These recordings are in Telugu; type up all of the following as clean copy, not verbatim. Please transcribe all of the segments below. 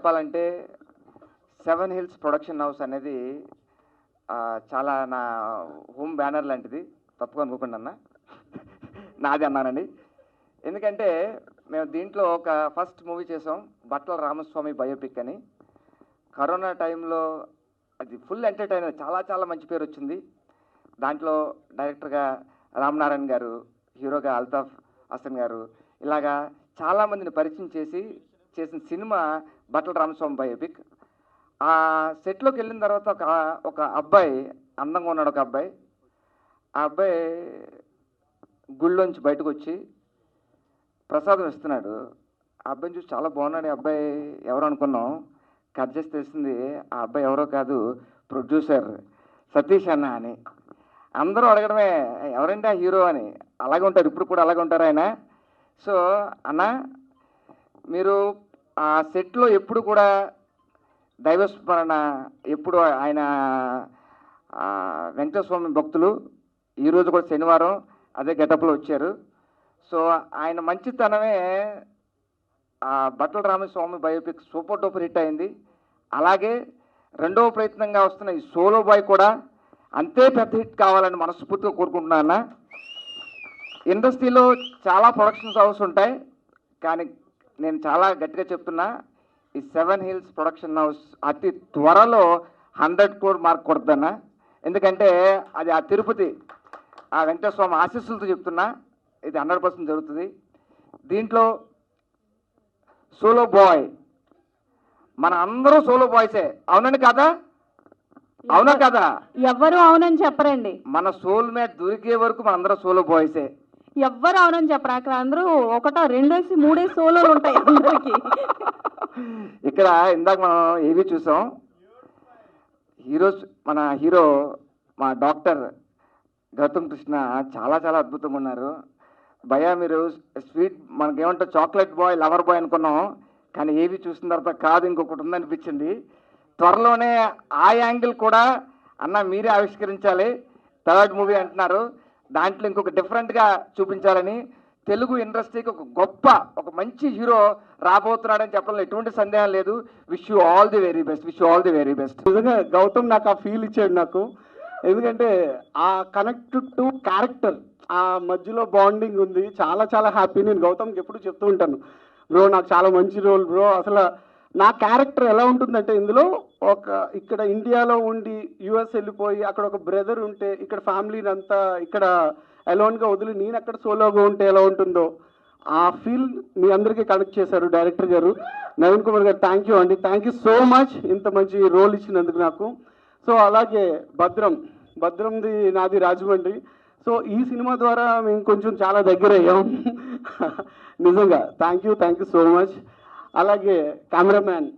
చెప్పాలంటే 7 హిల్స్ ప్రొడక్షన్ హౌస్ అనేది చాలా నా హోమ్ బ్యానర్ లాంటిది. తప్పుగా అనుకోకండి అన్న, నాది అన్నానండి. ఎందుకంటే మేము దీంట్లో ఒక ఫస్ట్ మూవీ చేసాం, బట్ల రామస్వామి బయోపిక్ అని. కరోనా టైంలో అది ఫుల్ ఎంటర్టైనర్, చాలా చాలా మంచి పేరు వచ్చింది. దాంట్లో డైరెక్టర్గా రామనారాయణ గారు, హీరోగా అల్తాఫ్ హసన్ గారు, ఇలాగా చాలామందిని పరిచయం చేసిన సినిమా బట్ల రామస్వామి బయోపిక్. ఆ సెట్లోకి వెళ్ళిన తర్వాత ఒక అబ్బాయి, అందంగా ఉన్నాడు ఒక అబ్బాయి. ఆ అబ్బాయి గుళ్ళోంచి బయటకు వచ్చి ప్రసాదం ఇస్తున్నాడు. ఆ అబ్బాయిని చూసి చాలా బాగున్నాడు ఈ అబ్బాయి, ఎవరు అనుకున్నాం. కట్ చేసి తెలిసింది ఆ అబ్బాయి ఎవరో కాదు, ప్రొడ్యూసర్ సతీష్ అన్న అని. అందరూ అడగడమే ఎవరంటే ఆ హీరో అని. అలాగే ఉంటారు, ఇప్పుడు కూడా అలాగే ఉంటారు ఆయన. సో అన్న, మీరు ఆ సెట్లో ఎప్పుడు కూడా దైవస్మరణ, ఎప్పుడు ఆయన వెంకటస్వామి భక్తులు. ఈరోజు కూడా శనివారం అదే గెటప్లో వచ్చారు. సో ఆయన మంచితనమే ఆ Batla Ramaswamy biopic super duper hit అయింది. అలాగే రెండవ ప్రయత్నంగా వస్తున్న ఈ సోలో బాయ్ కూడా అంతే పెద్ద హిట్ కావాలని మనస్ఫూర్తిగా కోరుకుంటున్నాను. ఇండస్ట్రీలో చాలా ప్రొడక్షన్స్ హౌస్ ఉంటాయి, కానీ నేను చాలా గట్టిగా చెప్తున్నా, ఈ 7 హిల్స్ ప్రొడక్షన్ హౌస్ అతి త్వరలో 100 crore మార్క్ కొడుతున్న. ఎందుకంటే అది ఆ తిరుపతి ఆ వెంకటస్వామి ఆశీస్సులతో చెప్తున్నా, ఇది 100% జరుగుతుంది. దీంట్లో సోలో బాయ్, మన అందరూ సోలో బాయ్సే. అవునండి కదా? అవునా కదా? ఎవ్వరు అవునని చెప్పరండి. మన సోల్మేట్ దొరికే వరకు మన అందరూ సోలో బాయ్సే. ఎవ్వరు అవునని చెప్పరు. అక్కడ అందరూ 1, 2, 3 సోలోలు ఉంటాయి అందరికి. ఇక్కడ ఇందాక మనం ఏవి చూసాం, మన హీరో మా డాక్టర్ గౌతమ్ కృష్ణ చాలా చాలా అద్భుతంగా ఉన్నారు. భయ్యా మీరు స్వీట్, మనకేమంటారు చాక్లెట్ బాయ్, లవర్ బాయ్ అనుకున్నాం, కానీ ఏవి చూసిన తర్వాత కాదు, ఇంకొకటి ఉందనిపించింది. త్వరలోనే ఆ యాంగిల్ కూడా అన్న మీరే ఆవిష్కరించాలి. 3rd మూవీ అంటున్నారు, దాంట్లో ఇంకొక డిఫరెంట్గా చూపించాలని. తెలుగు ఇండస్ట్రీకి ఒక మంచి హీరో రాబోతున్నాడని చెప్పడంలో ఎటువంటి సందేహం లేదు. Wish you all the very best, wish you all the very best. నిజంగా గౌతమ్ నాకు ఆ ఫీల్ ఇచ్చాడు నాకు. ఎందుకంటే ఆ కనెక్టెడ్ టు క్యారెక్టర్, ఆ మధ్యలో బాండింగ్ ఉంది. చాలా చాలా హ్యాపీ. నేను గౌతమ్కి ఎప్పుడు చెప్తూ ఉంటాను, బ్రో నాకు చాలా మంచి రోల్ బ్రో. అసలు నా క్యారెక్టర్ ఎలా ఉంటుందంటే, ఇందులో ఇక్కడ ఇండియాలో ఉండి యుఎస్ వెళ్ళిపోయి అక్కడ ఒక బ్రదర్ ఉంటే, ఇక్కడ ఫ్యామిలీని అంతా ఇక్కడ అలోన్గా వదిలి నేను అక్కడ సోలోగా ఉంటే ఎలా ఉంటుందో ఆ ఫీల్ మీ అందరికీ కనెక్ట్ చేశారు డైరెక్టర్ గారు. నవీన్ కుమార్ గారు థ్యాంక్ యూ అండి, థ్యాంక్ యూ సో మచ్ ఇంత మంచి రోల్ ఇచ్చినందుకు నాకు. సో అలాగే భద్రంది నాది రాజమండ్రి. సో ఈ సినిమా ద్వారా మేము కొంచెం చాలా దగ్గర అయ్యాం. నిజంగా థ్యాంక్ యూ సో మచ్. అలాగే కెమెరామ్యాన్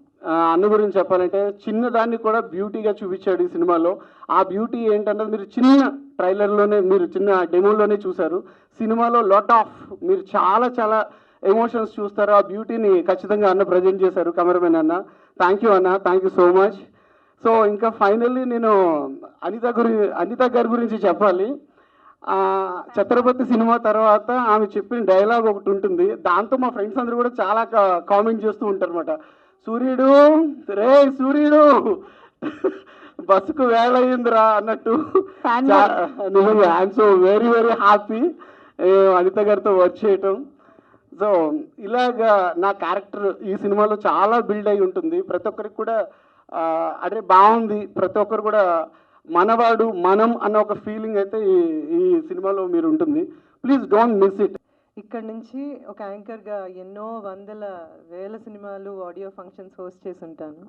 అన్న గురించి చెప్పాలంటే, చిన్నదాన్ని కూడా బ్యూటీగా చూపించాడు ఈ సినిమాలో. ఆ బ్యూటీ ఏంటన్నది మీరు చిన్న ట్రైలర్లోనే, మీరు చిన్న డెమోలోనే చూశారు. సినిమాలో మీరు చాలా చాలా ఎమోషన్స్ చూస్తారు. ఆ బ్యూటీని ఖచ్చితంగా అన్న ప్రజెంట్ చేశారు, కెమెరామెన్ అన్న. థ్యాంక్ యూ అన్న, thank you so much. So ఇంకా ఫైనల్లీ నేను అనిత గారి గురించి చెప్పాలి. ఛత్రపతి సినిమా తర్వాత ఆమె చెప్పిన డైలాగ్ ఒకటి ఉంటుంది, దాంతో మా ఫ్రెండ్స్ అందరూ కూడా చాలా కామెంట్ చేస్తూ ఉంటారు అనమాట. సూర్యుడు బస్సుకు వేళయిందిరా అన్నట్టు. నిజంగా I'm so very very happy Anitha గారితో వర్క్ చేయటం. సో ఇలాగా నా క్యారెక్టర్ ఈ సినిమాలో చాలా బిల్డ్ అయి ఉంటుంది. ప్రతి ఒక్కరికి కూడా అదే బాగుంది, ప్రతి ఒక్కరు కూడా మనవాడు మనం అన్న ఒక ఫీలింగ్ అయితే ఈ సినిమాలో మీరు ఉంటుంది. Please don't miss it. ఇక్కడ నుంచి ఒక యాంకర్గా ఎన్నో వేల సినిమాలు, ఆడియో ఫంక్షన్స్ హోస్ట్ చేసి ఉంటాను.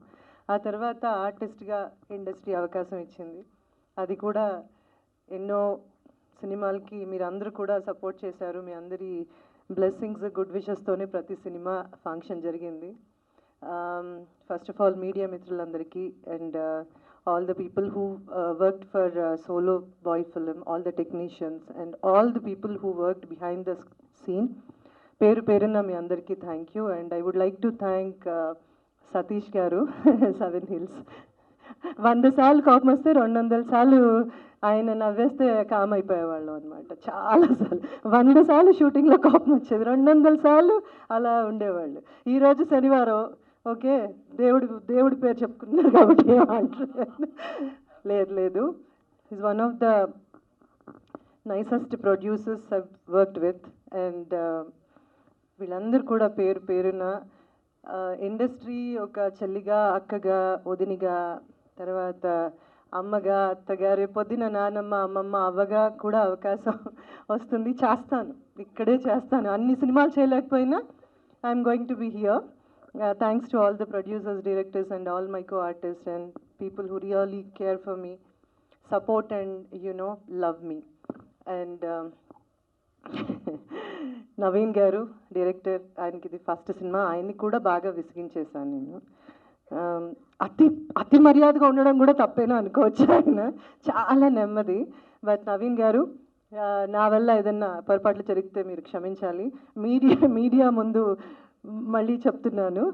ఆ తర్వాత ఆర్టిస్ట్గా ఇండస్ట్రీ అవకాశం ఇచ్చింది. అది కూడా ఎన్నో సినిమాలకి మీరు అందరూ కూడా సపోర్ట్ చేశారు. మీ అందరి బ్లెస్సింగ్స్, గుడ్ విషెస్తోనే ప్రతి సినిమా ఫంక్షన్ జరిగింది. ఫస్ట్ ఆఫ్ ఆల్ మీడియా మిత్రులందరికీ and all the people who worked for Solo Boy film, all the technicians and all the people who worked behind the scene. Peruna mi andarki thank you, and I would like to thank Satish garu 7 Hills. 100 సార్లు కోపం వస్తే 200 సార్లు ఆయన నవ్వేస్తే కామ్ అయిపోయేవాళ్ళం అనమాట. చాలాసార్లు 100 సార్లు షూటింగ్లో కోపం వచ్చేది, 200 సార్లు అలా ఉండేవాళ్ళు. ఈరోజు శనివారం ఓకే, దేవుడి పేరు చెప్పుకున్నారు కాబట్టి ఏమంటారు. లేదు, is one of the nicest producers I worked with. And వీళ్ళందరూ కూడా పేరున ఇండస్ట్రీ ఒక చెల్లిగా, అక్కగా, వదినిగా, తర్వాత అమ్మగా, అత్తగా, రేపొద్దున నానమ్మ, అమ్మమ్మ, అవ్వగా కూడా అవకాశం వస్తుంది. ఇక్కడే చేస్తాను. అన్ని సినిమాలు చేయలేకపోయినా I'm going to be here. Thanks to all the producers, directors and all my co artist and people who really care for me, support and love me. And Naveen గారు డైరెక్టర్, ఆయనకి ఇది ఫస్ట్ సినిమా. ఆయన్ని కూడా బాగా విసిగించేశాను నేను. అతి మర్యాదగా ఉండడం కూడా తప్పేనో అనుకోవచ్చు. ఆయన చాలా నెమ్మది. బట్ నవీన్ గారు, నా వల్ల ఏదన్నా పొరపాట్లు జరిగితే మీరు క్షమించాలి. మీడియా ముందు మళ్ళీ చెప్తున్నాను,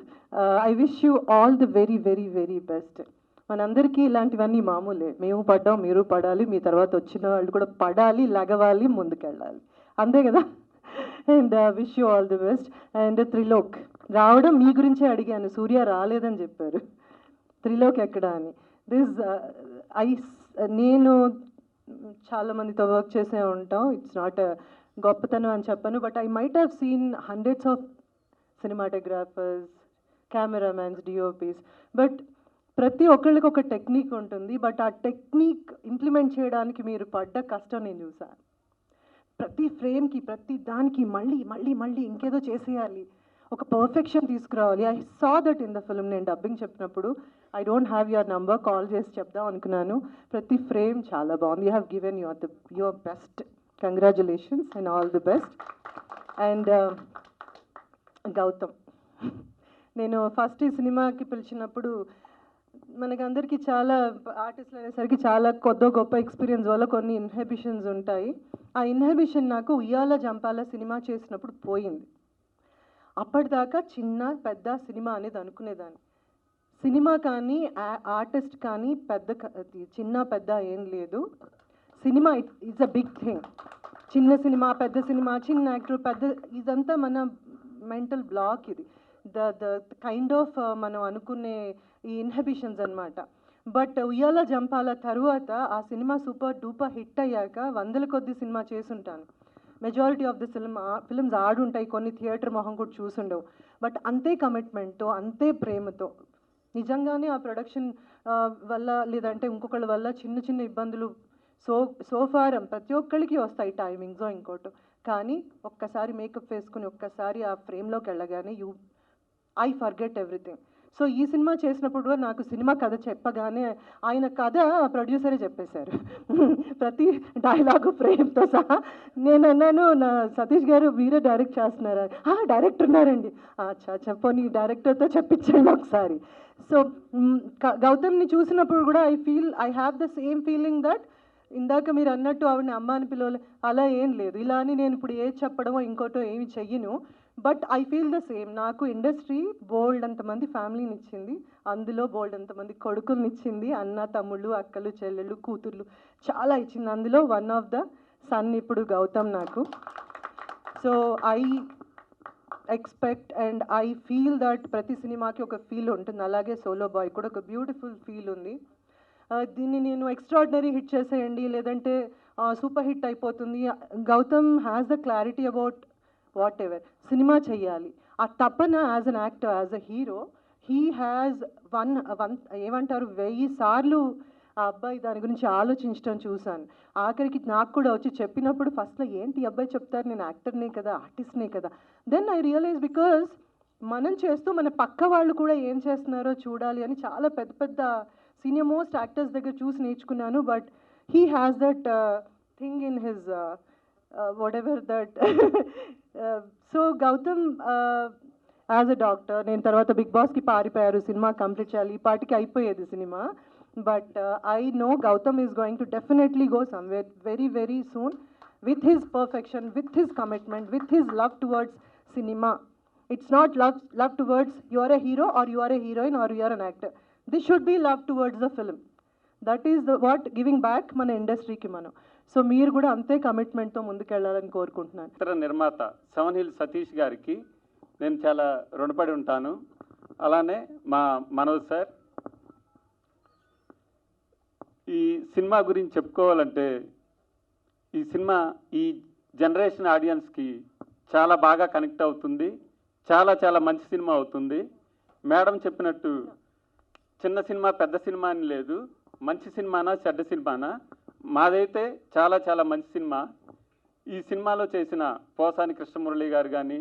I wish you all the very very very best. మనందరికీ ఇలాంటివన్నీ మామూలే. మేము పడ్డాం, మీరు పడాలి, మీ తర్వాత వచ్చిన వాళ్ళు కూడా పడాలి, లగవాలి, ముందుకెళ్ళాలి, అంతే కదా. And wish you all the best. And Trilok రావడం మీ గురించే అడిగాను, సూర్య రాలేదని చెప్పారు. త్రిలోక్ ఎక్కడా అని. నేను చాలా మందితో వర్క్ చేసే ఉంటాం. ఇట్స్ నాట్ గొప్పతనం అని చెప్పను, but I might have seen hundreds of cinematographers, cameramans, DOPs, but ప్రతి ఒక్కళ్ళకి ఒక టెక్నిక్ ఉంటుంది. బట్ ఆ టెక్నిక్ ఇంప్లిమెంట్ చేయడానికి మీరు పడ్డ కష్టం నేను చూసాను. ప్రతి ఫ్రేమ్కి, ప్రతి దానికి మళ్ళీ మళ్ళీ మళ్ళీ ఇంకేదో చేసేయాలి, ఒక పర్ఫెక్షన్ తీసుకురావాలి. I saw that in the film. నేను డబ్బింగ్ చెప్పినప్పుడు I don't have your number, call చేసి చెప్దాం అనుకున్నాను. ప్రతి ఫ్రేమ్ చాలా బాగుంది. You have given your best. Congratulations and all the best. And Gautham, నేను ఫస్ట్ ఈ సినిమాకి పిలిచినప్పుడు మనకందరికీ చాలా ఆర్టిస్టులు అనేసరికి చాలా కొద్దో గొప్ప ఎక్స్పీరియన్స్ వల్ల కొన్ని ఇన్హిబిషన్స్ ఉంటాయి. ఆ ఇన్హిబిషన్ నాకు ఉయ్యాల జంపాల సినిమా చేసినప్పుడు పోయింది. అప్పటిదాకా చిన్న పెద్ద సినిమా అనేది అనుకునేదాన్ని. సినిమా కానీ ఆర్టిస్ట్ కానీ చిన్న పెద్ద ఏం లేదు. Cinema it's a big thing. చిన్న సినిమా, పెద్ద సినిమా, చిన్న యాక్టర్, పెద్ద, ఇదంతా మన మెంటల్ బ్లాక్. ఇది ద కైండ్ ఆఫ్ మనం అనుకునే ఈ ఇన్హిబిషన్స్ అనమాట. బట్ ఉయ్యాల జంపాల తరువాత ఆ సినిమా సూపర్ డూపర్ హిట్ అయ్యాక 100 కొద్ది సినిమా చేసుంటాను. మెజారిటీ ఆఫ్ ది ఫిల్మ్స్ ఆడుంటాయి, కొన్ని థియేటర్ మొహం కూడా చూసుండవు. బట్ అంతే కమిట్మెంట్తో, అంతే ప్రేమతో, నిజంగానే ఆ ప్రొడక్షన్ వల్ల లేదంటే ఇంకొకళ్ళ వల్ల చిన్న చిన్న ఇబ్బందులు సోఫారం ప్రతి ఒక్కరికి వస్తాయి, టైమింగ్స్ ఇంకోటి. కానీ ఒక్కసారి మేకప్ వేసుకుని ఒక్కసారి ఆ ఫ్రేమ్లోకి వెళ్ళగానే ఐ ఫర్గెట్ ఎవ్రీథింగ్. సో ఈ సినిమా చేసినప్పుడు కూడా నాకు సినిమా కథ చెప్పగానే ఆయన కథ ప్రొడ్యూసరే చెప్పేశారు, ప్రతి డైలాగు ఫ్రేమ్తో సహా. నేను అన్నాను, నా సతీష్ గారు మీరే డైరెక్ట్ చేస్తున్నారా? డైరెక్టర్ ఉన్నారండి. చెప్పని డైరెక్టర్తో చెప్పించండి ఒకసారి. సో గౌతమ్ని చూసినప్పుడు కూడా I have the same feeling that ఇందాక మీరు అన్నట్టు ఆవిడని అమ్మ అని పిలవలే, అలా ఏం లేదు. ఇలా అని నేను ఇప్పుడు ఏది చెప్పడమో ఇంకోటో ఏమి చెయ్యను. But I feel the same. నాకు ఇండస్ట్రీ బోల్డ్ అంతమంది ఫ్యామిలీని ఇచ్చింది, అందులో బోల్డ్ అంతమంది కొడుకుల్ని ఇచ్చింది, అన్న తమ్ముళ్ళు, అక్కలు, చెల్లెళ్ళు, కూతుర్లు చాలా ఇచ్చింది. అందులో వన్ ఆఫ్ ద సన్ ఇప్పుడు గౌతమ్ నాకు. So I expect and I feel that ప్రతి సినిమాకి ఒక ఫీల్ ఉంటుంది. అలాగే సోలో బాయ్ కూడా ఒక బ్యూటిఫుల్ ఫీల్ ఉంది. దీన్ని నేను ఎక్స్ట్రాడినరీ హిట్ చేసేయండి లేదంటే సూపర్ హిట్ అయిపోతుంది. Gautham has the clarity about whatever cinema చెయ్యాలి, ఆ తపన as an actor, as a hero he has ఏమంటారు 1000 సార్లు ఆ అబ్బాయి దాని గురించి ఆలోచించడం చూశాను. ఆఖరికి నాకు కూడా వచ్చి చెప్పినప్పుడు ఫస్ట్లో ఏంటి అబ్బాయి చెప్తారు, నేను యాక్టర్నే కదా, ఆర్టిస్ట్నే కదా. దెన్ ఐ రియలైజ్ బికాజ్ మనం చేస్తూ మన పక్క వాళ్ళు కూడా ఏం చేస్తున్నారో చూడాలి అని చాలా పెద్ద పెద్ద సీనియర్ మోస్ట్ యాక్టర్స్ దగ్గర చూసి నేర్చుకున్నాను. But he has that thing in his whatever that. So Gautham as a doctor, నేను తర్వాత బిగ్ బాస్కి పారిపోయారు, సినిమా కంప్లీట్ చేయాలి, ఈ పాటికి అయిపోయేది cinema. But I know Gautham is going to definitely go somewhere very very soon with his perfection, with his commitment, with his love towards cinema. It's not love towards you are a hero or you are a heroine or you are an actor. This should be love towards the film. That is what giving back మన ఇండస్ట్రీకి మనం. సో మీరు కూడా అంతే కమిట్మెంట్తో ముందుకెళ్ళాలని కోరుకుంటున్నాను. ఇతర నిర్మాత సెవెన్ హిల్స్ సతీష్ గారికి నేను చాలా రుణపడి ఉంటాను. అలానే మా మనోజ్ సార్. ఈ సినిమా గురించి చెప్పుకోవాలంటే ఈ సినిమా ఈ జనరేషన్ ఆడియన్స్కి చాలా బాగా కనెక్ట్ అవుతుంది. చాలా చాలా మంచి సినిమా అవుతుంది. మేడం చెప్పినట్టు చిన్న సినిమా పెద్ద సినిమా అని లేదు, మంచి సినిమానా చెడ్డ సినిమానా, మాదైతే చాలా చాలా మంచి సినిమా. ఈ సినిమాలో చేసిన పోసాని కృష్ణమురళి గారు కానీ,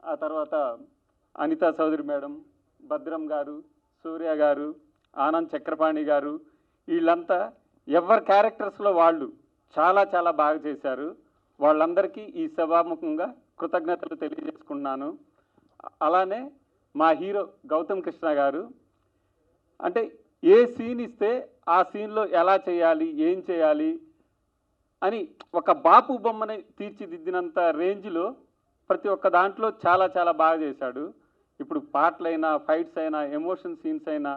ఆ తర్వాత అనితా చౌదరి మేడం, భద్రం గారు, సూర్య గారు, ఆనంద్ చక్రపాణి గారు, వీళ్ళంతా ఎవరి క్యారెక్టర్స్లో వాళ్ళు చాలా చాలా బాగా చేశారు. వాళ్ళందరికీ ఈ సభాముఖంగా కృతజ్ఞతలు తెలియజేసుకున్నాను. అలానే మా హీరో గౌతమ్ కృష్ణ గారు, అంటే ఏ సీన్ ఇస్తే ఆ సీన్లో ఎలా చేయాలి, ఏం చేయాలి అని ఒక బాపు బొమ్మని తీర్చిదిద్దినంత రేంజ్లో ప్రతి ఒక్క దాంట్లో చాలా చాలా బాగా చేశాడు. ఇప్పుడు పాటలైనా, ఫైట్స్ అయినా, ఎమోషన్ సీన్స్ అయినా,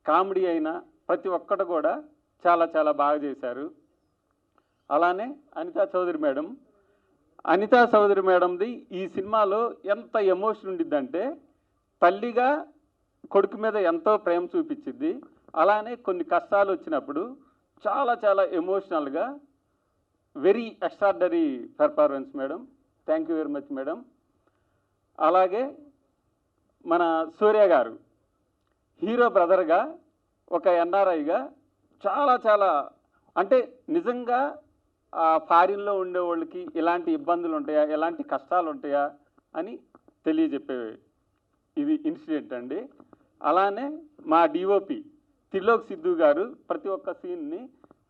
కామెడీ అయినా ప్రతి ఒక్కటి కూడా చాలా చాలా బాగా చేశారు. అలానే అనితా చౌదరి మేడంది ఈ సినిమాలో ఎంత ఎమోషన్ ఉండిద్దంటే, తల్లిగా కొడుకు మీద ఎంతో ప్రేమ చూపించింది. అలానే కొన్ని కష్టాలు వచ్చినప్పుడు చాలా చాలా ఎమోషనల్గా, very extraordinary performance madam. Thank you very much madam. అలాగే మన సూర్య గారు హీరో బ్రదర్గా, ఒక ఎన్ఆర్ఐగా చాలా చాలా, అంటే నిజంగా ఫారిన్లో ఉండే వాళ్ళకి ఇలాంటి ఇబ్బందులు ఉంటాయా, ఎలాంటి కష్టాలు ఉంటాయా అని తెలియజెప్పే ఇది ఇన్సిడెంట్ అండి. అలానే మా డిఓపి త్రిలోక్ సిద్ధు గారు ప్రతి ఒక్క సీన్ని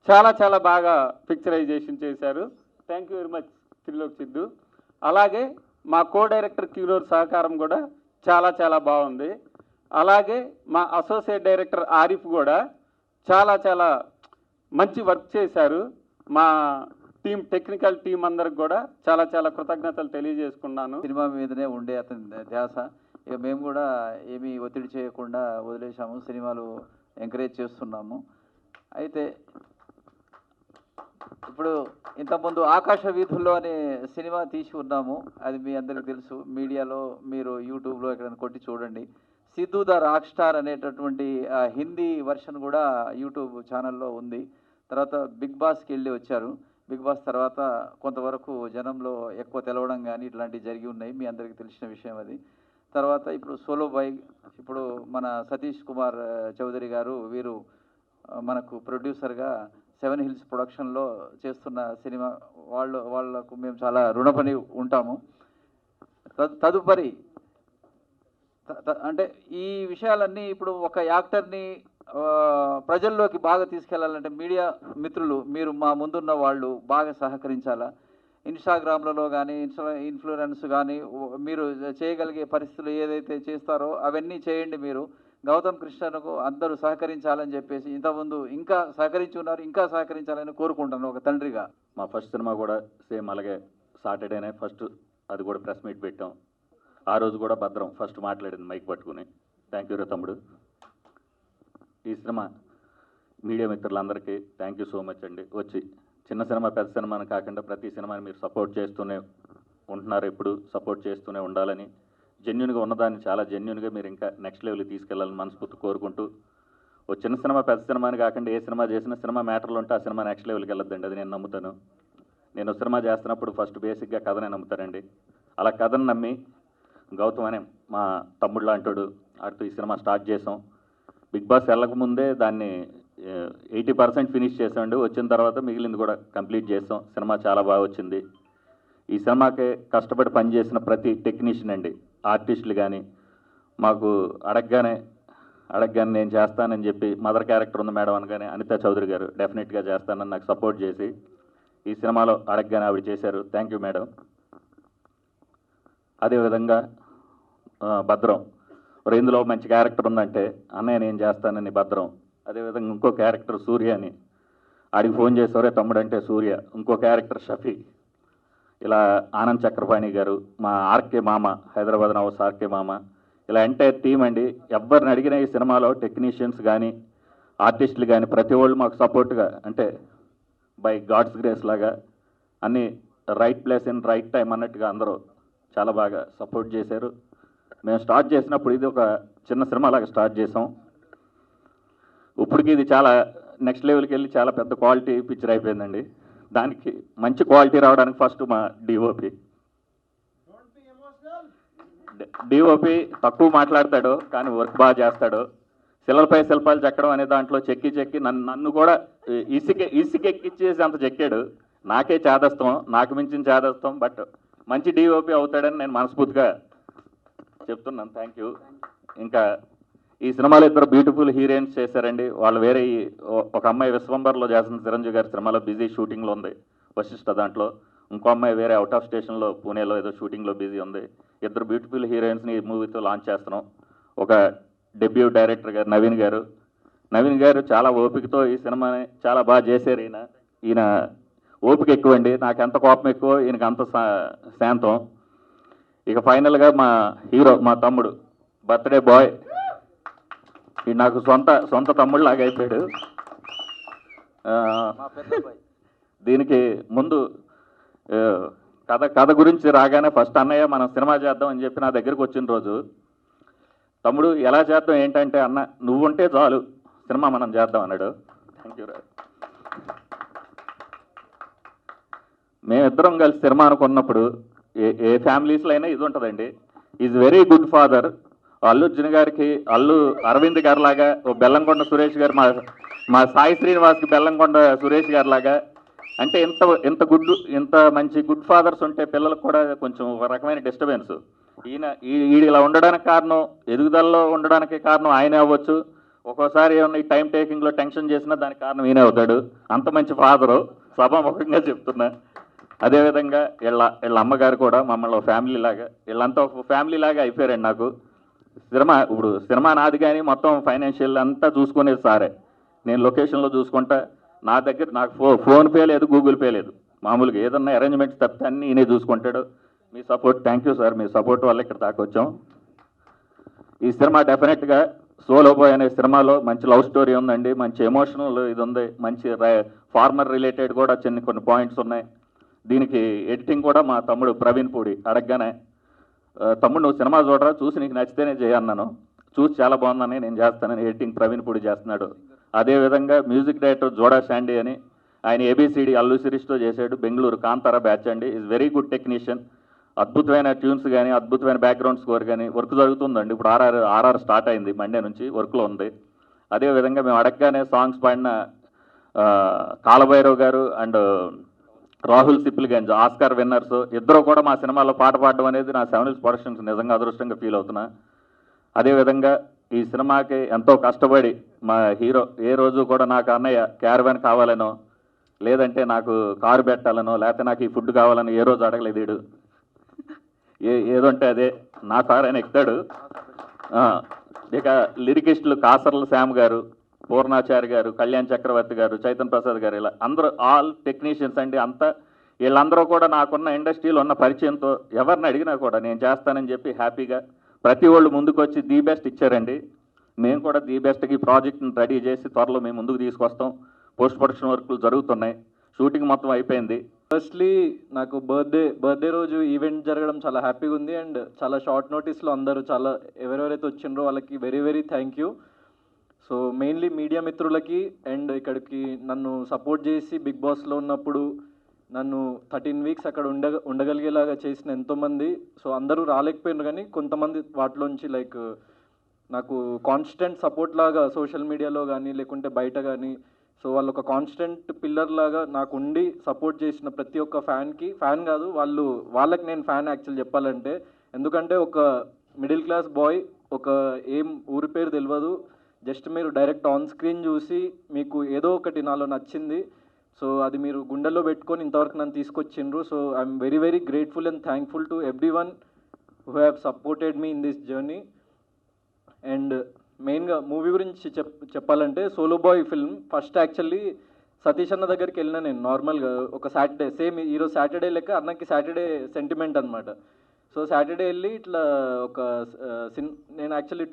చాలా చాలా బాగా పిక్చరైజేషన్ చేశారు. Thank you very much Trilok Siddhu. అలాగే మా కో డైరెక్టర్ క్యూనూర్ సహకారం కూడా చాలా చాలా బాగుంది. అలాగే మా అసోసియేట్ డైరెక్టర్ ఆరిఫ్ కూడా చాలా చాలా మంచి వర్క్ చేశారు. మా టీం, టెక్నికల్ టీం అందరికి కూడా చాలా చాలా కృతజ్ఞతలు తెలియజేసుకున్నాను. సినిమా మీదనే ఉండే అతని ధ్యాస. ఇక మేము కూడా ఏమీ ఒత్తిడి చేయకుండా వదిలేసాము, సినిమాలు ఎంకరేజ్ చేస్తున్నాము. అయితే ఇప్పుడు ఇంతకుముందు ఆకాశ వీధుల్లో అనే సినిమా తీసి ఉన్నాము, అది మీ అందరికీ తెలుసు. మీడియాలో మీరు యూట్యూబ్లో ఎక్కడైనా కొట్టి చూడండి. సిద్ధు ద రాక్ స్టార్ అనేటటువంటి హిందీ వర్షన్ కూడా యూట్యూబ్ ఛానల్లో ఉంది. తర్వాత బిగ్ బాస్కి వెళ్ళి వచ్చారు. బిగ్ బాస్ తర్వాత కొంతవరకు జనంలో ఎక్కువ తెలవడం కానీ ఇట్లాంటివి జరిగి ఉన్నాయి, మీ అందరికీ తెలిసిన విషయం అది. తర్వాత ఇప్పుడు సోలో బాయ్, ఇప్పుడు మన సతీష్ కుమార్ చౌదరి గారు, వీరు మనకు ప్రొడ్యూసర్గా 7 హిల్స్ ప్రొడక్షన్లో చేస్తున్న సినిమా, వాళ్ళకు మేము చాలా రుణపడి ఉంటాము. తదుపరి అంటే ఈ విషయాలన్నీ ఇప్పుడు ఒక యాక్టర్ని ప్రజల్లోకి బాగా తీసుకెళ్లాలంటే మీడియా మిత్రులు, మీరు మా ముందున్న వాళ్ళు బాగా సహకరించాలా. ఇన్స్టాగ్రామ్లలో కానీ ఇన్ఫ్లుయెన్స్ కానీ మీరు చేయగలిగే పరిస్థితులు ఏదైతే చేస్తారో అవన్నీ చేయండి. మీరు గౌతమ్ కృష్ణకు అందరూ సహకరించాలని చెప్పేసి ఇంతకుముందు ఇంకా సహకరించి ఉన్నారు, ఇంకా సహకరించాలని కోరుకుంటాను ఒక తండ్రిగా. మా ఫస్ట్ సినిమా కూడా సేమ్ అలాగే సాటర్డేనే ఫస్ట్, అది కూడా ప్రెస్ మీట్ పెట్టాం. ఆ రోజు కూడా భద్రం ఫస్ట్ మాట్లాడింది మైక్ పట్టుకుని. థ్యాంక్ యూ రా తమ్ముడు. ఈ సినిమా మీడియా మిత్రులందరికీ థ్యాంక్ యూ సో మచ్ అండి. వచ్చి చిన్న సినిమా పెద్ద సినిమా అని కాకుండా ప్రతి సినిమాని మీరు సపోర్ట్ చేస్తూనే ఉంటున్నారు, ఎప్పుడు సపోర్ట్ చేస్తూనే ఉండాలని, జెన్యున్గా ఉన్నదాన్ని చాలా జెన్యున్గా మీరు ఇంకా నెక్స్ట్ లెవెల్కి తీసుకెళ్లాలని మనస్ఫూర్తి కోరుకుంటూ, ఓ చిన్న సినిమా పెద్ద సినిమా అని కాకుండా ఏ సినిమా చేసినా సినిమా మ్యాటర్లు ఉంటే ఆ సినిమా నెక్స్ట్ లెవెల్కి వెళ్ళొద్దండి, అది నేను నమ్ముతాను. నేను సినిమా చేస్తున్నప్పుడు ఫస్ట్ బేసిక్గా కథనే నమ్ముతానండి. అలా కథను నమ్మి గౌతమ్ అనే మా తమ్ముడు లాంటాడు, ఆడితో ఈ సినిమా స్టార్ట్ చేసాం. బిగ్ బాస్ వెళ్ళకముందే దాన్ని 80% ఫినిష్ చేసామండి. వచ్చిన తర్వాత మిగిలింది కూడా కంప్లీట్ చేసాం. సినిమా చాలా బాగా వచ్చింది. ఈ సినిమాకి కష్టపడి పనిచేసిన ప్రతి టెక్నీషియన్ అండి, ఆర్టిస్టులు కానీ మాకు అడగగానే నేను చేస్తానని చెప్పి, మదర్ క్యారెక్టర్ ఉంది మేడం అనగానే అనితా చౌదరి గారు డెఫినెట్గా చేస్తానని నాకు సపోర్ట్ చేసి ఈ సినిమాలో అడగగానే ఆవిడ చేశారు. Thank you madam. అదేవిధంగా భద్రం, ఇందులో మంచి క్యారెక్టర్ ఉందంటే అన్నయ్య నేను చేస్తానని భద్రం. అదేవిధంగా ఇంకో క్యారెక్టర్ సూర్య అని, ఆడికి ఫోన్ చేసేవారే తమ్ముడు అంటే సూర్య. ఇంకో క్యారెక్టర్ షఫీ. ఇలా ఆనంద్ చక్రపాణి గారు, మా ఆర్కే మామ, హైదరాబాద్ నవాస్ ఆర్కే మామ, ఇలా ఎంటైర్ టీం అండి. ఎవరిని అడిగిన ఈ సినిమాలో టెక్నీషియన్స్ కానీ ఆర్టిస్టులు కానీ ప్రతి వాళ్ళు మాకు సపోర్ట్గా, అంటే బై గాడ్స్ గ్రేస్ లాగా అన్నీ right place in right time అన్నట్టుగా అందరూ చాలా బాగా సపోర్ట్ చేశారు. మేము స్టార్ట్ చేసినప్పుడు ఇది ఒక చిన్న సినిమా లాగా స్టార్ట్ చేసాం. ఇప్పటికి ఇది చాలా నెక్స్ట్ లెవెల్కి వెళ్ళి చాలా పెద్ద క్వాలిటీ పిక్చర్ అయిపోయిందండి. దానికి మంచి క్వాలిటీ రావడానికి ఫస్ట్ మా డిఓపి తక్కువ మాట్లాడతాడు కానీ వర్క్ బాగా చేస్తాడు. శిలలపై శిల్పాలు చెక్కడం అనే దాంట్లో చెక్కి నన్ను కూడా ఇసుకెక్కిచ్చేసి అంత చెక్కాడు. నాకే చేదస్తాం, నాకు మించిన చేదస్తాం. బట్ మంచి డిఓపి అవుతాడని నేను మనస్ఫూర్తిగా చెప్తున్నాను. Thank you. ఇంకా ఈ సినిమాలో ఇద్దరు బ్యూటిఫుల్ హీరోయిన్స్ చేశారండి. వాళ్ళు వేరే ఒక అమ్మాయి విశ్వంబర్లో చేస్తున్న చిరంజీవి గారి సినిమాలో బిజీ షూటింగ్లో ఉంది, వశిష్ఠ దాంట్లో. ఇంకో అమ్మాయి వేరే అవుట్ ఆఫ్ స్టేషన్లో పూణేలో ఏదో షూటింగ్లో బిజీ ఉంది. ఇద్దరు బ్యూటిఫుల్ హీరోయిన్స్ని ఈ మూవీతో లాంచ్ చేస్తున్నాం. ఒక డెబ్యూ డైరెక్టర్ గారు నవీన్ గారు చాలా ఓపికతో ఈ సినిమాని చాలా బాగా చేశారు. ఈయన ఓపిక ఎక్కువండి, నాకు ఎంత కోపం ఎక్కువ ఈయనకి అంత శాంతం. ఇక ఫైనల్గా మా హీరో, మా తమ్ముడు, బర్త్డే బాయ్, ఈ నాకు సొంత తమ్ముడు లాగా అయిపోయాడు. దీనికి ముందు కథ గురించి రాగానే ఫస్ట్ అన్నయ్య మనం సినిమా చేద్దాం అని చెప్పి నా దగ్గరికి వచ్చిన రోజు, తమ్ముడు ఎలా చేద్దాం ఏంటంటే, అన్న నువ్వుంటే చాలు సినిమా మనం చేద్దాం అన్నాడు. Thank you. మేమిద్దరం కలిసి సినిమా అనుకున్నప్పుడు ఏ ఫ్యామిలీస్లో అయినా ఇది ఉంటుందండి, is very good father. Allu Arjun గారికి అల్లు అరవింద్ గారి లాగా, ఓ బెల్లంకొండ సురేష్ గారు, మా సాయి శ్రీనివాస్కి బెల్లంకొండ సురేష్ గారి లాగా. అంటే ఇంత మంచి గుడ్ ఫాదర్స్ ఉంటే పిల్లలకు కూడా కొంచెం ఒక రకమైన డిస్టర్బెన్స్. ఈయన ఇలా ఉండడానికి కారణం, ఎదుగుదలలో ఉండడానికి కారణం ఆయనే అవ్వచ్చు. ఒక్కోసారి ఏమన్నా ఈ టైం టేకింగ్లో టెన్షన్ చేసినా దానికి కారణం ఈయనే అవుతాడు. అంత మంచి ఫాదరు, సభాముఖంగా చెప్తున్నా. అదేవిధంగా వీళ్ళ అమ్మగారు కూడా మమ్మల్ని ఫ్యామిలీ లాగా, వీళ్ళంతా ఒక ఫ్యామిలీ లాగా అయిపోయారండి నాకు. ఇప్పుడు సినిమా నాది కానీ మొత్తం ఫైనాన్షియల్ అంతా చూసుకునేది సారే. నేను లొకేషన్లో చూసుకుంటా. నాకు ఫోన్పే లేదు, గూగుల్ పే లేదు. మామూలుగా ఏదన్నా అరేంజ్మెంట్స్ తప్పితే అన్నీ ఈయనే చూసుకుంటాడు. మీ సపోర్ట్, థ్యాంక్ యూ సార్, మీ సపోర్ట్ వల్ల ఇక్కడ దాకా వచ్చాం. ఈ సినిమా డెఫినెట్గా సోలో బాయ్ అనే సినిమాలో మంచి లవ్ స్టోరీ ఉందండి, మంచి ఎమోషనల్ ఇది ఉంది, మంచి ఫార్మర్ రిలేటెడ్ కూడా కొన్ని పాయింట్స్ ఉన్నాయి. దీనికి ఎడిటింగ్ కూడా మా తమ్ముడు ప్రవీణ్ పూడి అడగగానే, తమ్ముడు నువ్వు సినిమా చూడరా, చూసి నీకు నచ్చితేనే చేయన్నాను. చూసి చాలా బాగుందని నేను చేస్తానని ఎడిటింగ్ ప్రవీణ్ పూడి చేస్తున్నాడు. అదేవిధంగా మ్యూజిక్ డైరెక్టర్ జోడా శాండీ అని, ఆయన ఏబిసిడి అల్లు సిరీస్తో చేశాడు. బెంగళూరు కాంతారా బ్యాచ్ అండి. Is very good technician. అద్భుతమైన ట్యూన్స్ కానీ, అద్భుతమైన బ్యాక్గ్రౌండ్ స్కోర్ కానీ. వర్క్ జరుగుతుందండి. ఇప్పుడు ఆర్ఆర్ స్టార్ట్ అయింది, మండే నుంచి వర్క్లో ఉంది. అదేవిధంగా మేము అడగగానే సాంగ్స్ పాడిన కాలభైరవ్ గారు and Rahul Sipligunj, Oscar winners ఇద్దరు కూడా మా సినిమాలో పాట పాడడం అనేది నా 7 Hills ప్రొడక్షన్స్ నిజంగా అదృష్టంగా ఫీల్ అవుతున్నా. అదేవిధంగా ఈ సినిమాకి ఎంతో కష్టపడి మా హీరో ఏ రోజు కూడా నాకు అన్నయ్య క్యారవాన్ కావాలనో, లేదంటే నాకు కారు పెట్టాలనో, లేకపోతే నాకు ఈ ఫుడ్ కావాలని ఏ రోజు అడగలేదు. వీడు ఏదంటే అదే నా కారు ఆయన ఎక్కుతాడు. ఇక లిరికిస్టులు కాసర్ల శ్యామ్ గారు, పూర్ణాచారి గారు, కళ్యాణ్ చక్రవర్తి గారు, చైతన్ ప్రసాద్ గారు, ఇలా అందరూ ఆల్ టెక్నీషియన్స్ అండి. అంతా వీళ్ళందరూ కూడా నాకున్న ఇండస్ట్రీలో ఉన్న పరిచయంతో ఎవరిని అడిగినా కూడా నేను చేస్తానని చెప్పి హ్యాపీగా ప్రతి వాళ్ళు ముందుకు వచ్చి ది బెస్ట్ ఇచ్చారండి. మేము కూడా ది బెస్ట్కి ప్రాజెక్ట్ని రెడీ చేసి త్వరలో మేము ముందుకు తీసుకొస్తాం. పోస్ట్ ప్రొడక్షన్ వర్క్లు జరుగుతున్నాయి, షూటింగ్ మొత్తం అయిపోయింది. ఫస్ట్లీ నాకు బర్త్డే రోజు ఈవెంట్ జరగడం చాలా హ్యాపీగా ఉంది. అండ్ చాలా షార్ట్ నోటీస్లో అందరూ ఎవరెవరైతే వచ్చిండ్రో వాళ్ళకి very very thank you. So mainly media మిత్రులకి అండ్ ఇక్కడికి నన్ను సపోర్ట్ చేసి బిగ్ బాస్లో ఉన్నప్పుడు నన్ను 13 weeks అక్కడ ఉండగలిగేలాగా చేసిన ఎంతోమంది. సో అందరూ రాలేకపోయినారు కానీ కొంతమంది వాటిలోంచి నాకు కాన్స్టెంట్ సపోర్ట్ లాగా సోషల్ మీడియాలో కానీ లేకుంటే బయట కానీ, సో వాళ్ళు ఒక కాన్స్టెంట్ పిల్లర్ లాగా నాకు ఉండి సపోర్ట్ చేసిన ప్రతి ఒక్క ఫ్యాన్ కాదు, వాళ్ళకి నేను ఫ్యాన్ యాక్చువల్ చెప్పాలంటే. ఎందుకంటే ఒక మిడిల్ క్లాస్ బాయ్, ఒక ఏం ఊరి పేరు తెలియదు, జస్ట్ మీరు డైరెక్ట్ ఆన్ స్క్రీన్ చూసి మీకు ఏదో ఒకటి నాలో నచ్చింది, సో అది మీరు గుండెల్లో పెట్టుకొని ఇంతవరకు నన్ను తీసుకొచ్చిండ్రు. So I'm very very grateful and thankful to everyone who have supported me in this journey. And మెయిన్గా మూవీ గురించి చెప్పాలంటే Solo Boy film first actually Satish అన్న దగ్గరికి వెళ్ళిన నేను నార్మల్గా ఒక సాటర్డే, సేమ్ ఈరోజు సాటర్డే లెక్క అన్నకి సాటర్డే సెంటిమెంట్ అనమాట. సో సాటర్డే వెళ్ళి ఇట్లా నేను యాక్చువల్లీ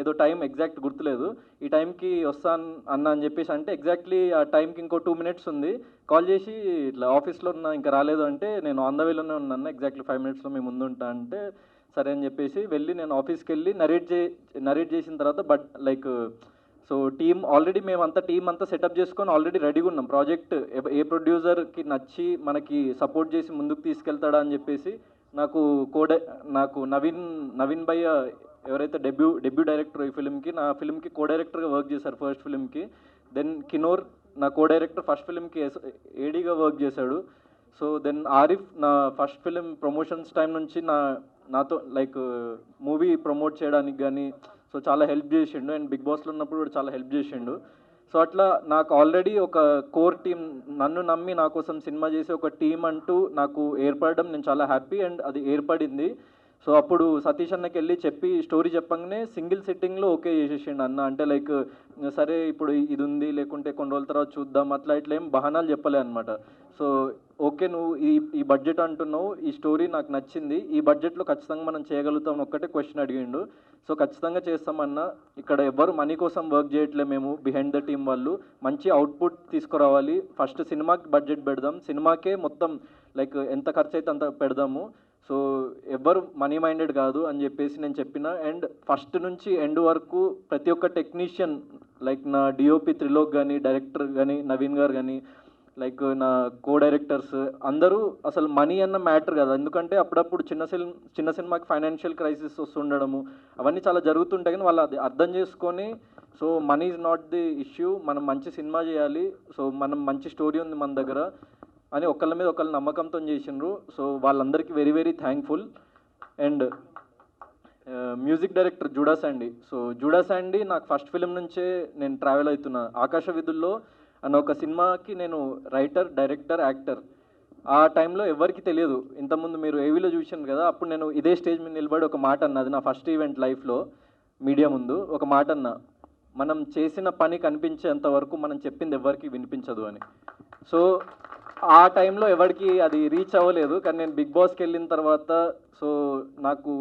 ఏదో టైం ఎగ్జాక్ట్ గుర్తులేదు, ఈ టైంకి వస్తాను అన్న అని చెప్పేసి అంటే ఎగ్జాక్ట్లీ ఆ టైంకి ఇంకో 2 minutes ఉంది. కాల్ చేసి ఇట్లా ఆఫీస్లో ఉన్నా ఇంకా రాలేదు అంటే నేను ఆన్ ద వేలోనే ఉన్నాను, ఎగ్జాక్ట్లీ 5 minutesలో మేము ముందు ఉంటా అంటే సరే అని చెప్పేసి వెళ్ళి నేను ఆఫీస్కి వెళ్ళి నరేట్ చేసిన తర్వాత సో టీమ్ ఆల్రెడీ మేమంతా టీం అంతా సెటప్ చేసుకొని ఆల్రెడీ రెడీగా ఉన్నాం. ప్రాజెక్ట్ ఏ ప్రొడ్యూసర్కి నచ్చి మనకి సపోర్ట్ చేసి ముందుకు తీసుకెళ్తాడా అని చెప్పేసి నాకు నవీన్ భయ్య ఎవరైతే డెబ్యూ డైరెక్టర్ ఈ ఫిల్మ్కి, నా ఫిల్మ్కి కో డైరెక్టర్గా వర్క్ చేశారు ఫస్ట్ ఫిల్మ్కి. దెన్ కినోర్ నా కో డైరెక్టర్ ఫస్ట్ ఫిల్మ్కి ఏడీగా వర్క్ చేశాడు. సో దెన్ ఆరిఫ్ నా ఫస్ట్ ఫిలిం ప్రమోషన్స్ టైం నుంచి నాతో మూవీ ప్రమోట్ చేయడానికి కానీ సో చాలా హెల్ప్ చేసిండు. అండ్ బిగ్ బాస్లో ఉన్నప్పుడు కూడా చాలా హెల్ప్ చేసిండు. సో అట్లా నాకు ఆల్రెడీ ఒక కోర్ టీం, నన్ను నమ్మి నా కోసం సినిమా చేసే ఒక టీం అంటూ నాకు ఏర్పడడం నేను చాలా హ్యాపీ. అండ్ అది ఏర్పడింది. సో అప్పుడు సతీష్ అన్నకి వెళ్ళి చెప్పి స్టోరీ చెప్పగానే సింగిల్ సిట్టింగ్లో ఓకే చేసేసిండు అన్న. అంటే సరే ఇప్పుడు ఇది ఉంది, లేకుంటే కొన్ని రోజుల తర్వాత చూద్దాం, అట్లా ఇట్లా ఏం బహానాలు చెప్పలే అనమాట. సో ఓకే నువ్వు ఈ బడ్జెట్ అంటున్నావు, ఈ స్టోరీ నాకు నచ్చింది, ఈ బడ్జెట్లో ఖచ్చితంగా మనం చేయగలుగుతాం ఒక్కటే క్వశ్చన్ అడిగిండు. సో ఖచ్చితంగా చేస్తామన్నా. ఇక్కడ ఎవరు మనీ కోసం వర్క్ చేయట్లే, మేము బిహైండ్ ద టీమ్ వాళ్ళు మంచి అవుట్పుట్ తీసుకురావాలి, ఫస్ట్ సినిమాకి బడ్జెట్ పెడదాం, సినిమాకే మొత్తం ఎంత ఖర్చు అయితే అంత పెడదాము, సో ఎవ్వరు మనీ మైండెడ్ కాదు అని చెప్పేసి నేను చెప్పిన. అండ్ ఫస్ట్ నుంచి ఎండ్ వరకు ప్రతి ఒక్క టెక్నీషియన్ నా డిఓపి త్రిలోక్ కానీ, డైరెక్టర్ కానీ నవీన్ గారు కానీ, నా కో డైరెక్టర్స్ అందరూ అసలు మనీ అన్న మ్యాటర్ కదా. ఎందుకంటే అప్పుడప్పుడు చిన్న సినిమాకి ఫైనాన్షియల్ క్రైసిస్ వస్తుండడము అవన్నీ చాలా జరుగుతుంటాయి. కానీ వాళ్ళు అది అర్థం చేసుకొని so money is not the issue, మనం మంచి సినిమా చేయాలి, సో మనం మంచి స్టోరీ ఉంది మన దగ్గర అని ఒకళ్ళ మీద ఒకళ్ళు నమ్మకంతో చేసిండ్రు. సో వాళ్ళందరికీ very very thankful. And music director JUDA Sandy. So JUDA Sandy నాకు ఫస్ట్ ఫిలిం నుంచే నేను ట్రావెల్ అవుతున్నా. ఆకాశ విధుల్లో అన్న ఒక సినిమాకి నేను రైటర్, డైరెక్టర్, యాక్టర్. ఆ టైంలో ఎవరికి తెలియదు. ఇంతకుముందు మీరు ఏవీలో చూసాను కదా, అప్పుడు నేను ఇదే స్టేజ్ మీద నిలబడి ఒక మాట అన్నా, అది నా ఫస్ట్ ఈవెంట్ లైఫ్లో మీడియా ముందు ఒక మాట అన్నా, మనం చేసిన పని కనిపించేంత వరకు మనం చెప్పింది ఎవరికి వినిపించదు అని. సో ఆ టైంలో ఎవరికి అది రీచ్ అవ్వలేదు. కానీ నేను బిగ్ బాస్కి వెళ్ళిన తర్వాత సో నాకు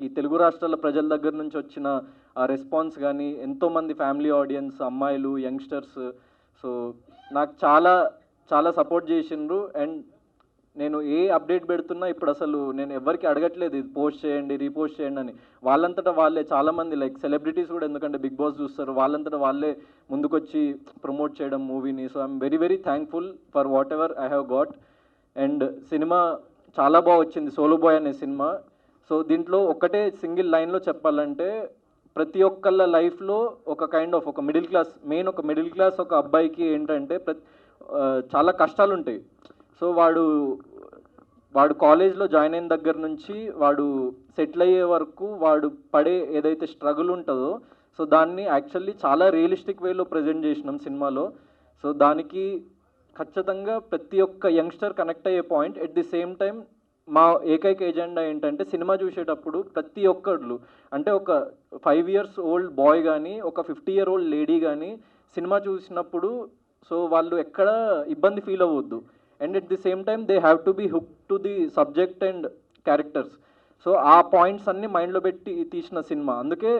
ఈ తెలుగు రాష్ట్రాల ప్రజల దగ్గర నుంచి వచ్చిన ఆ రెస్పాన్స్ కానీ, ఎంతోమంది ఫ్యామిలీ ఆడియన్స్, అమ్మాయిలు, యంగ్స్టర్స్ సో నాకు చాలా చాలా సపోర్ట్ చేసిండ్రు. అండ్ నేను ఏ అప్డేట్ పెడుతున్నా ఇప్పుడు అసలు నేను ఎవరికి అడగట్లేదు ఇది పోస్ట్ చేయండి, రీపోస్ట్ చేయండి అని. వాళ్ళంతటా వాళ్ళే చాలామంది సెలబ్రిటీస్ కూడా, ఎందుకంటే బిగ్ బాస్ చూస్తారు, వాళ్ళంతటా వాళ్ళే ముందుకొచ్చి ప్రమోట్ చేయడం మూవీని. So I'm very very thankful for what ever I have got. And cinema చాలా బాగా వచ్చింది, సోలో బాయ్ అనే సినిమా. సో దీంట్లో ఒకటే సింగిల్ లైన్లో చెప్పాలంటే, ప్రతి ఒక్కళ్ళ లైఫ్లో ఒక కైండ్ ఆఫ్ ఒక మిడిల్ క్లాస్, మెయిన్ ఒక మిడిల్ క్లాస్ ఒక అబ్బాయికి ఏంటంటే చాలా కష్టాలు ఉంటాయి. సో వాడు కాలేజ్లో జాయిన్ అయిన దగ్గర నుంచి వాడు సెటిల్ అయ్యే వరకు వాడు పడే ఏదైతే స్ట్రగుల్ ఉంటుందో సో దాన్ని యాక్చువల్లీ చాలా రియలిస్టిక్ వేలో ప్రజెంట్ చేసినాం సినిమాలో. సో దానికి ఖచ్చితంగా ప్రతి ఒక్క యంగ్స్టర్ కనెక్ట్ అయ్యే point. At the same time మా ఏకైక ఎజెండా ఏంటంటే సినిమా చూసేటప్పుడు ప్రతి ఒక్కళ్ళు, అంటే ఒక 5 years old బాయ్ కానీ, ఒక 50 year old లేడీ కానీ సినిమా చూసినప్పుడు సో వాళ్ళు ఎక్కడ ఇబ్బంది ఫీల్ అవ్వద్దు. And at the same time they have to be hook to the subject and characters. So ఆ పాయింట్స్ అన్నీ మైండ్లో పెట్టి తీసిన సినిమా. అందుకే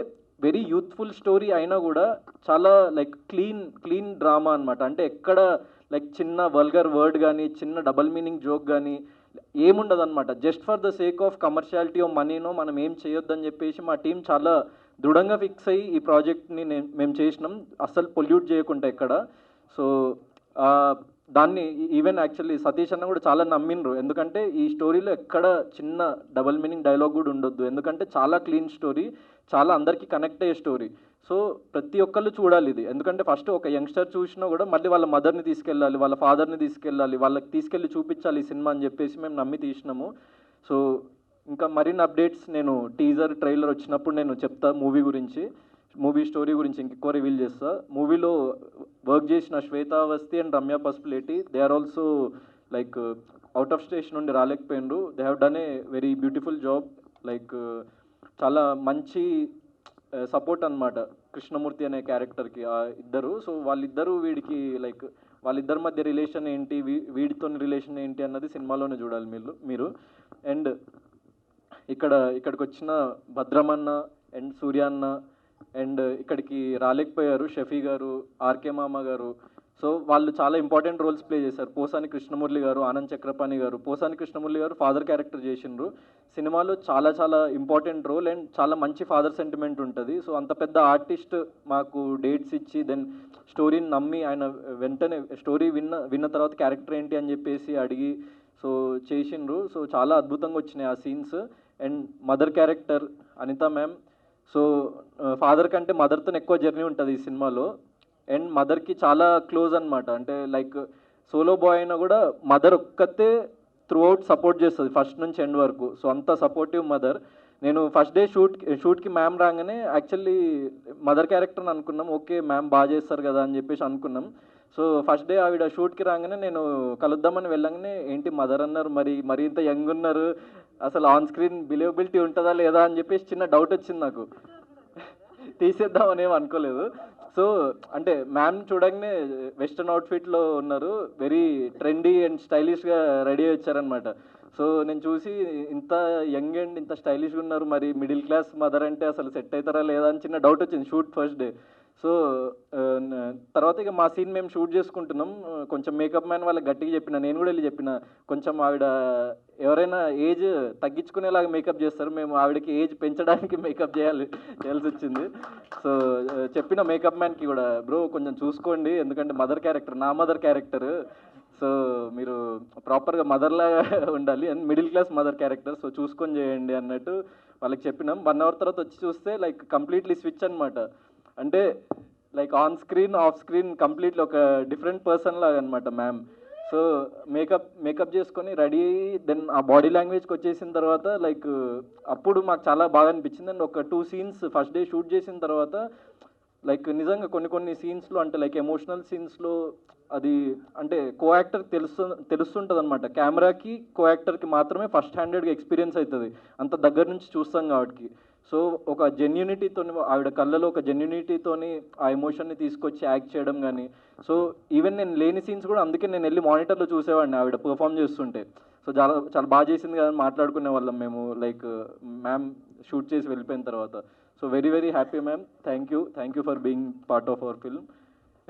వెరీ యూత్ఫుల్ స్టోరీ అయినా కూడా చాలా క్లీన్ డ్రామా అనమాట. అంటే ఎక్కడ చిన్న వల్గర్ వర్డ్ కానీ, చిన్న డబల్ మీనింగ్ జోక్ కానీ ఏముండదు అనమాట. Just for the sake of commerciality of మనీనో మనం ఏం చేయొద్దని చెప్పేసి మా టీం చాలా దృఢంగా ఫిక్స్ అయ్యి ఈ ప్రాజెక్ట్ని మేము చేసినాం, అస్సలు పొల్యూట్ చేయకుండా ఎక్కడ. సో దాన్ని ఈవెన్ యాక్చువల్లీ సతీష్ అన్న కూడా చాలా నమ్మిండ్రు, ఎందుకంటే ఈ స్టోరీలో ఎక్కడ చిన్న డబల్ మీనింగ్ డైలాగ్ కూడా ఉండొద్దు, ఎందుకంటే చాలా క్లీన్ స్టోరీ, చాలా అందరికీ కనెక్ట్ అయ్యే స్టోరీ. సో ప్రతి ఒక్కళ్ళు చూడాలి ఇది, ఎందుకంటే ఫస్ట్ ఒక యంగ్స్టర్ చూసినా కూడా మళ్ళీ వాళ్ళ మదర్ని తీసుకెళ్ళాలి, వాళ్ళ ఫాదర్ని తీసుకెళ్ళాలి, వాళ్ళకి తీసుకెళ్ళి చూపించాలి ఈ సినిమా అని చెప్పేసి మేము నమ్మి తీసినాము. సో ఇంకా మరిన్ని అప్డేట్స్ నేను టీజర్, ట్రైలర్ వచ్చినప్పుడు నేను చెప్తా మూవీ గురించి, మూవీ స్టోరీ గురించి ఇంకెక్కువ రివీల్ చేస్తా. మూవీలో వర్క్ చేసిన Shweta Awasthi and Ramya Pasupuleti, they are also out of station నుండి రాలేకపోయినరు. They have done a very beautiful job. చాలా మంచి సపోర్ట్ అనమాట కృష్ణమూర్తి అనే క్యారెక్టర్కి ఇద్దరు. సో వాళ్ళిద్దరూ వీడికి వాళ్ళిద్దరి మధ్య రిలేషన్ ఏంటి, వీడితో రిలేషన్ ఏంటి అన్నది సినిమాలోనే చూడాలి మీరు. అండ్ ఇక్కడికి వచ్చిన భద్రమన్న అండ్ సూర్య అన్న, అండ్ ఇక్కడికి రాలేకపోయారు షఫీ గారు, ఆర్కే మామ గారు. సో వాళ్ళు చాలా ఇంపార్టెంట్ రోల్స్ ప్లే చేశారు. పోసాని కృష్ణమురళి గారు, ఆనంద్ చక్రపాణి గారు. పోసాని కృష్ణమురళి గారు ఫాదర్ క్యారెక్టర్ చేసిండ్రు. సినిమాలో చాలా చాలా ఇంపార్టెంట్ రోల్ అండ్ చాలా మంచి ఫాదర్ సెంటిమెంట్ ఉంటుంది. సో అంత పెద్ద ఆర్టిస్ట్ మాకు డేట్స్ ఇచ్చి దెన్ స్టోరీని నమ్మి ఆయన వెంటనే స్టోరీ విన్న తర్వాత క్యారెక్టర్ ఏంటి అని చెప్పేసి అడిగి సో చేసిండ్రు. సో చాలా అద్భుతంగా వచ్చినాయి ఆ scenes. And mother character Anitha ma'am. So father కంటే మదర్తో ఎక్కువ జర్నీ ఉంటుంది ఈ సినిమాలో. అండ్ మదర్కి చాలా క్లోజ్ అనమాట. అంటే లైక్ సోలో బాయ్ అయినా కూడా మదర్ ఒక్కతే త్రూ అవుట్ సపోర్ట్ చేస్తుంది ఫస్ట్ నుంచి ఎండ్ వరకు. సో అంత సపోర్టివ్ మదర్. నేను ఫస్ట్ డే షూట్కి మ్యామ్ రాగానే యాక్చువల్లీ మదర్ క్యారెక్టర్ని అనుకున్నాం. ఓకే మ్యామ్ బాగా చేస్తారు కదా అని చెప్పేసి అనుకున్నాం. సో ఫస్ట్ డే ఆవిడ షూట్కి రాగానే నేను కలుద్దామని వెళ్ళగానే ఏంటి మదర్ అన్నారు, మరి ఇంత యంగ్ ఉన్నారు, అసలు ఆన్ స్క్రీన్ బిలీవబిలిటీ ఉంటుందా లేదా అని చెప్పేసి చిన్న డౌట్ వచ్చింది నాకు. తీసేద్దామని ఏం అనుకోలేదు. సో అంటే మ్యామ్ చూడగానే వెస్ట్రన్ అవుట్ఫిట్లో ఉన్నారు, వెరీ ట్రెండీ అండ్ స్టైలిష్గా రెడీ అయ్యి వచ్చారనమాట. సో నేను చూసి ఇంత యంగ్ అండ్ ఇంత స్టైలిష్గా ఉన్నారు, మరి మిడిల్ క్లాస్ మదర్ అంటే అసలు సెట్ అవుతారా లేదా అని చిన్న డౌట్ వచ్చింది షూట్ ఫస్ట్ డే. సో తర్వాత ఇక మా సీన్ మేము షూట్ చేసుకుంటున్నాం. కొంచెం మేకప్ మ్యాన్ వాళ్ళకి గట్టిగా చెప్పిన, నేను కూడా వెళ్ళి చెప్పిన కొంచెం ఆవిడ ఎవరైనా ఏజ్ తగ్గించుకునేలాగా మేకప్ చేస్తారు, మేము ఆవిడకి ఏజ్ పెంచడానికి మేకప్ చేయాల్సి వచ్చింది. సో చెప్పిన మేకప్ మ్యాన్కి కూడా బ్రో కొంచెం చూసుకోండి, ఎందుకంటే మదర్ క్యారెక్టర్ నా మదర్ క్యారెక్టర్, సో మీరు ప్రాపర్గా మదర్లాగా ఉండాలి and middle class mother character, so చూసుకొని చేయండి అన్నట్టు వాళ్ళకి చెప్పినాం. 1 hour తర్వాత వచ్చి చూస్తే లైక్ కంప్లీట్లీ స్విచ్ అనమాట. అంటే like on screen off screen completely ఒక డిఫరెంట్ పర్సన్ లాగా అనమాట మ్యామ్. సో మేకప్ చేసుకొని రెడీ అయ్యి దెన్ ఆ బాడీ లాంగ్వేజ్కి వచ్చేసిన తర్వాత లైక్ అప్పుడు మాకు చాలా బాగా అనిపించింది. అండ్ ఒక 2 scenes ఫస్ట్ డే షూట్ చేసిన తర్వాత లైక్ నిజంగా కొన్ని సీన్స్లో అంటే లైక్ ఎమోషనల్ సీన్స్లో అది అంటే కో యాక్టర్ తెలుస్తుంటుంది అనమాట. కెమెరాకి కో యాక్టర్కి మాత్రమే ఫస్ట్ హ్యాండెడ్గా ఎక్స్పీరియన్స్ అవుతుంది, అంత దగ్గర నుంచి చూస్తాం కాబట్టి. సో ఒక జెన్యూనిటీతో ఆవిడ కళ్ళలో ఒక జెన్యూనిటీతోని ఆ ఎమోషన్ని తీసుకొచ్చి యాక్ట్ చేయడం కానీ, సో ఈవెన్ నేను లేని సీన్స్ కూడా అందుకే నేను వెళ్ళి మానిటర్లో చూసేవాడిని ఆవిడ పర్ఫామ్ చేస్తుంటే. సో చాలా చాలా బాగా చేసింది కదా మాట్లాడుకునే వాళ్ళం మేము లైక్ మ్యామ్ షూట్ చేసి వెళ్ళిపోయిన తర్వాత. So very very happy ma'am, thank you for being part of our film.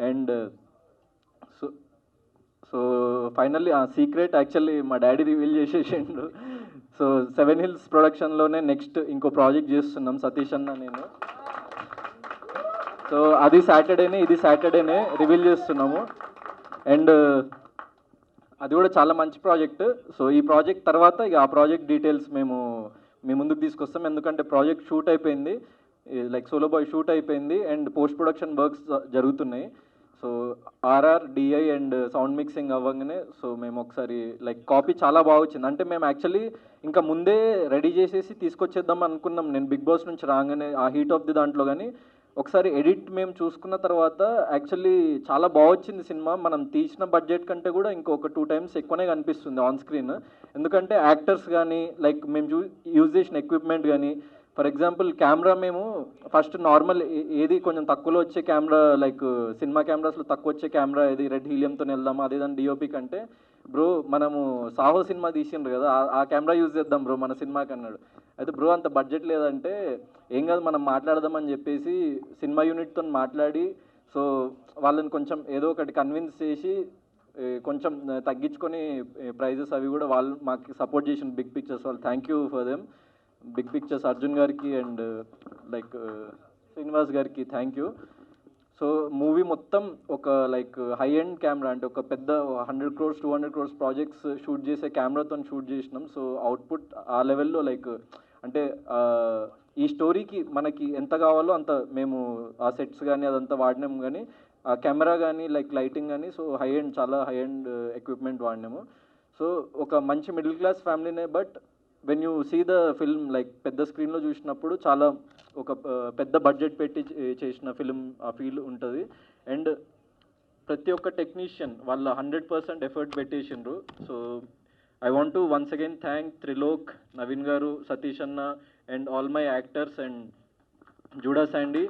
And so finally ఆ సీక్రెట్ యాక్చువల్లీ మా డాడీ రివీల్ చేసేసిండు. సో 7 Hills ప్రొడక్షన్లోనే నెక్స్ట్ ఇంకో ప్రాజెక్ట్ చేస్తున్నాం సతీష్ అన్న నేను. సో అది ఇది సాటర్డేనే రివీల్ చేస్తున్నాము. అండ్ అది కూడా చాలా మంచి ప్రాజెక్ట్. సో ఈ ప్రాజెక్ట్ తర్వాత ఇక ఆ ప్రాజెక్ట్ డీటెయిల్స్ మేము మీ ముందుకు తీసుకొస్తాం, ఎందుకంటే ప్రాజెక్ట్ షూట్ అయిపోయింది, లైక్ సోలో బాయ్ షూట్ అయిపోయింది అండ్ పోస్ట్ ప్రొడక్షన్ వర్క్స్ జరుగుతున్నాయి. So RR DI and sound mixing అవ్వగానే సో మేము ఒకసారి లైక్ కాపీ చాలా బాగా వచ్చింది. అంటే మేము యాక్చువల్లీ ఇంకా ముందే రెడీ చేసేసి తీసుకొచ్చేద్దాం అనుకున్నాం నేను బిగ్ బాస్ నుంచి రాగానే ఆ హీట్ ఆఫ్ ది దాంట్లో. కానీ ఒకసారి ఎడిట్ మేము చూసుకున్న తర్వాత యాక్చువల్లీ చాలా బాగా వచ్చింది సినిమా. మనం తీసిన బడ్జెట్ కంటే కూడా ఇంకొక 2 times ఎక్కువనే కనిపిస్తుంది ఆన్ స్క్రీన్, ఎందుకంటే యాక్టర్స్ కానీ లైక్ మేము యూజ్ చేసిన ఎక్విప్మెంట్ కానీ. ఫర్ ఎగ్జాంపుల్ కెమెరా మేము ఫస్ట్ నార్మల్ ఏది కొంచెం తక్కువలో వచ్చే కెమెరా లైక్ సినిమా కెమెరాస్లో తక్కువ వచ్చే కెమెరా ఏది రెడ్ హీలియంతో వెళ్దామా అదేదాన్ని డిఓపి కంటే బ్రో మనము సాహో సినిమా తీసిండ్రు కదా ఆ కెమెరా యూజ్ చేద్దాం బ్రో మన సినిమాకి అన్నాడు. అయితే బ్రో అంత బడ్జెట్ లేదంటే ఏం కాదు మనం మాట్లాడదామని చెప్పేసి సినిమా యూనిట్తో మాట్లాడి సో వాళ్ళని కొంచెం ఏదో ఒకటి కన్విన్స్ చేసి కొంచెం తగ్గించుకొని ప్రైజెస్ అవి కూడా వాళ్ళు మాకు సపోర్ట్ చేసిన బిగ్ పిక్చర్స్ వాళ్ళు, thank you for them. Big pictures Arjun గారికి అండ్ లైక్ శ్రీనివాస్ గారికి థ్యాంక్ యూ. సో మూవీ మొత్తం ఒక లైక్ హై ఎండ్ కెమెరా అంటే ఒక పెద్ద 100 crores 200 crores ప్రాజెక్ట్స్ షూట్ చేసే కెమెరాతో షూట్ చేసినాం. సో అవుట్పుట్ ఆ లెవెల్లో లైక్ అంటే ఈ స్టోరీకి మనకి ఎంత కావాలో అంత మేము ఆ సెట్స్ కానీ అదంతా వాడినాము, కానీ ఆ కెమెరా కానీ లైక్ లైటింగ్ కానీ సో హై ఎండ్ చాలా హై ఎండ్ ఎక్విప్మెంట్ వాడినాము. సో ఒక మంచి మిడిల్ క్లాస్ ఫ్యామిలీనే, but when you see the film like పెద్ద స్క్రీన్లో చూసినప్పుడు చాలా ఒక పెద్ద బడ్జెట్ పెట్టి చేసిన ఫిల్మ్ ఆ ఫీల్ ఉంటుంది. అండ్ ప్రతి ఒక్క టెక్నీషియన్ వాళ్ళ 100% ఎఫర్ట్ పెట్టేసిండ్రు. So I want to once again thank Trilok, Naveen గారు, సతీష్ అన్న and all my actors and Judah Sandy